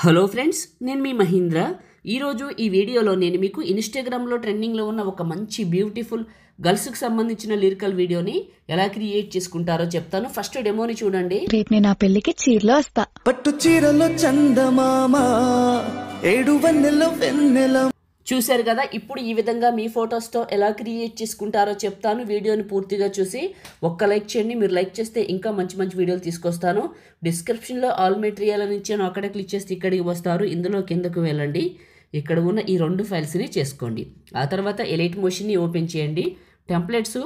Hello friends, నేను మీ మహీంద్ర. ఈరోజు ఈ వీడియోలో నేను మీకు ఇన్స్టాగ్రామ్లో ట్రెండింగ్లో ఉన్న ఒక మంచి బ్యూటిఫుల్ గర్ల్స్కి సంబంధించిన లిరికల్ వీడియోని ఎలా క్రియేట్ చేసుకుంటారో చెప్తాను. ఫస్ట్ డెమోని చూడండి. రేపు నేను ఆ పెళ్లికి చీరలో వస్తా. పట్టు చీరలో చందమామ ఏడు వన్నెల వెన్నెల. చూశారు కదా. ఇప్పుడు ఈ విధంగా మీ ఫొటోస్తో ఎలా క్రియేట్ చేసుకుంటారో చెప్తాను. వీడియోని పూర్తిగా చూసి ఒక్క లైక్ చేయండి. మీరు లైక్ చేస్తే ఇంకా మంచి మంచి వీడియోలు తీసుకొస్తాను. డిస్క్రిప్షన్లో ఆల్ మెటీరియల్ అని ఇచ్చాను, అక్కడ క్లిక్ చేస్తే ఇక్కడికి వస్తారు. ఇందులో కిందకు వెళ్ళండి. ఇక్కడ ఉన్న ఈ 2 ఫైల్స్ని చేసుకోండి. ఆ తర్వాత ఎలైట్ మోషన్ని ఓపెన్ చేయండి. టెంప్లెట్స్,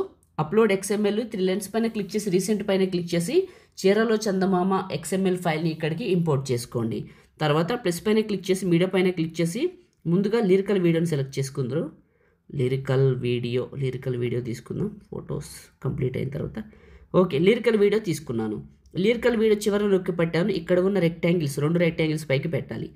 అప్లోడ్ XML, 3 లైన్స్ పైన క్లిక్ చేసి రీసెంట్ పైన క్లిక్ చేసి చీరలో చందమామ XML ఫైల్ని ఇక్కడికి ఇంపోర్ట్ చేసుకోండి. తర్వాత ప్లస్ పైన క్లిక్ చేసి మీడియా పైన క్లిక్ చేసి ముందుగా లిరికల్ వీడియోని సెలెక్ట్ చేసుకుందరు. లిరికల్ వీడియో తీసుకుందాం. ఫొటోస్ కంప్లీట్ అయిన తర్వాత ఓకే, లిరికల్ వీడియో తీసుకున్నాను. లిరికల్ వీడియో చివరి నొక్కి పెట్టాను. ఇక్కడ ఉన్న రెక్టాంగిల్స్ 2 రెక్టాంగిల్స్ పైకి పెట్టాలి.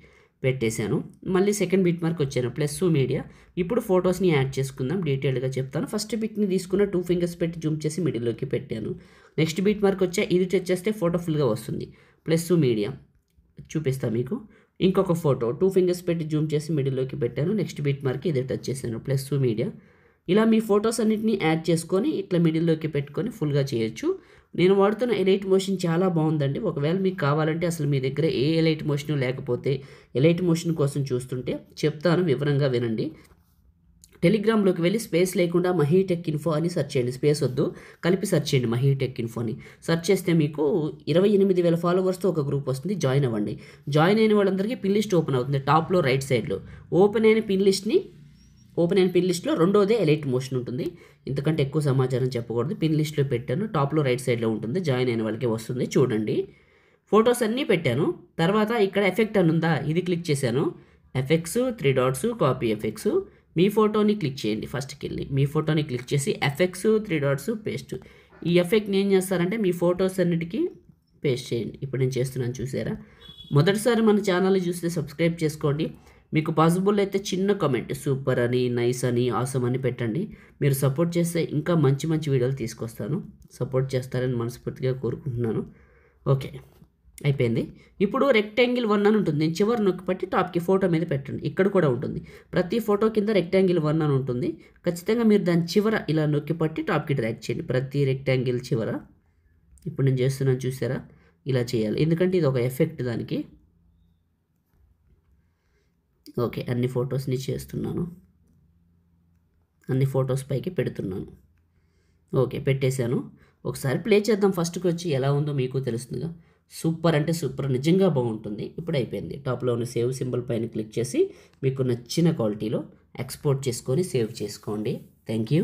పెట్టేశాను. మళ్ళీ సెకండ్ బిట్ మార్క్ వచ్చాను, ప్లస్ మీడియా. ఇప్పుడు ఫొటోస్ని యాడ్ చేసుకుందాం. డీటెయిల్గా చెప్తాను. ఫస్ట్ బిట్ని తీసుకున్న 2 ఫింగర్స్ పెట్టి జూమ్ చేసి మిడిల్లోకి పెట్టాను. నెక్స్ట్ బిట్ మార్క్ వచ్చా, ఇది టచ్ చేస్తే ఫోటో ఫుల్గా వస్తుంది. ప్లస్ మీడియా చూపిస్తాను మీకు. ఇంకొక ఫోటో 2 ఫింగర్స్ పెట్టి జూమ్ చేసి మిడిల్లోకి పెట్టాను. నెక్స్ట్ బిట్ మార్క్ ఇది టచ్ చేశాను, ప్లస్ మీడియా. ఇలా మీ ఫొటోస్ అన్నింటినీ యాడ్ చేసుకొని ఇట్లా మిడిల్లోకి పెట్టుకొని ఫుల్గా చేయొచ్చు. నేను వాడుతున్న ఎలైట్ మోషన్ చాలా బాగుందండి. ఒకవేళ మీకు కావాలంటే, అసలు మీ దగ్గర ఏ ఎలైట్ మోషన్ లేకపోతే ఎలైట్ మోషన్ కోసం చూస్తుంటే చెప్తాను, వివరంగా వినండి. టెలిగ్రామ్లోకి వెళ్ళి స్పేస్ లేకుండా మహీటెక్ ఇన్ఫో అని సెర్చ్ చేయండి. స్పేస్ వద్దు, కలిపి సెర్చ్ చేయండి మహీటెక్ ఇన్ఫో అని. సెర్చ్ చేస్తే మీకు 28,000 ఫాలోవర్స్తో ఒక గ్రూప్ వస్తుంది. జాయిన్ అవ్వండి. జాయిన్ అయిన వాళ్ళందరికీ పిన్ లిస్ట్ ఓపెన్ అవుతుంది. టాప్లో రైట్ సైడ్లో ఓపెన్ అయిన పిన్ లిస్ట్లో రెండోదే ఎలైట్ మోషన్ ఉంటుంది. ఇంతకంటే ఎక్కువ సమాచారం చెప్పకూడదు. పిన్ లిస్ట్లో పెట్టాను, టాప్లో రైట్ సైడ్లో ఉంటుంది. జాయిన్ అయిన వాళ్ళకి వస్తుంది, చూడండి. ఫొటోస్ అన్నీ పెట్టాను. తర్వాత ఇక్కడ ఎఫెక్ట్ అని ఉందా, ఇది క్లిక్ చేశాను. Effects 3 dots, copy effects. మీ ఫోటోని క్లిక్ చేయండి. ఫస్ట్కి వెళ్ళి మీ ఫోటోని క్లిక్ చేసి ఎఫెక్ట్స్ 3 డాట్స్ పేస్ట్. ఈ ఎఫెక్ట్ని ఏం చేస్తారంటే మీ ఫొటోస్ అన్నిటికీ పేస్ట్ చేయండి. ఇప్పుడు నేను చేస్తున్నాను, చూసారా. మొదటిసారి మన ఛానల్ని చూస్తే సబ్స్క్రైబ్ చేసుకోండి. మీకు పాసిబుల్ అయితే చిన్న కామెంట్, సూపర్ అని, నైస్ అని, ఆసమ్ అని పెట్టండి. మీరు సపోర్ట్ చేస్తే ఇంకా మంచి మంచి వీడియోలు తీసుకొస్తాను. సపోర్ట్ చేస్తారని మనస్ఫూర్తిగా కోరుకుంటున్నాను. ఓకే, అయిపోయింది. ఇప్పుడు రెక్టాంగిల్ 1 అని ఉంటుంది. నేను చివరి నొక్కి పట్టి టాప్కి ఫోటో మీద పెట్టండి. ఇక్కడ కూడా ఉంటుంది. ప్రతి ఫోటో కింద రెక్టాంగిల్ 1 అని ఉంటుంది. ఖచ్చితంగా మీరు దాని చివర ఇలా నొక్కి పట్టి టాప్కి డ్రాగ్ చేయండి, ప్రతి రెక్టాంగిల్ చివర. ఇప్పుడు నేను చేస్తున్నాను, చూసారా. ఇలా చేయాలి, ఎందుకంటే ఇది ఒక ఎఫెక్ట్ దానికి. ఓకే, అన్ని ఫొటోస్ని చేస్తున్నాను. అన్ని ఫొటోస్ పైకి పెడుతున్నాను. ఓకే, పెట్టేశాను. ఒకసారి ప్లే చేద్దాం. ఫస్ట్కి వచ్చి ఎలా ఉందో మీకు తెలుస్తుందిగా. సూపర్ అంటే సూపర్, నిజంగా బాగుంటుంది. ఇప్పుడు అయిపోయింది. టాప్లో ఉన్న సేవ్ సింబల్ పైన క్లిక్ చేసి మీకు నచ్చిన క్వాలిటీలో ఎక్స్పోర్ట్ చేసుకొని సేవ్ చేసుకోండి. Thank you.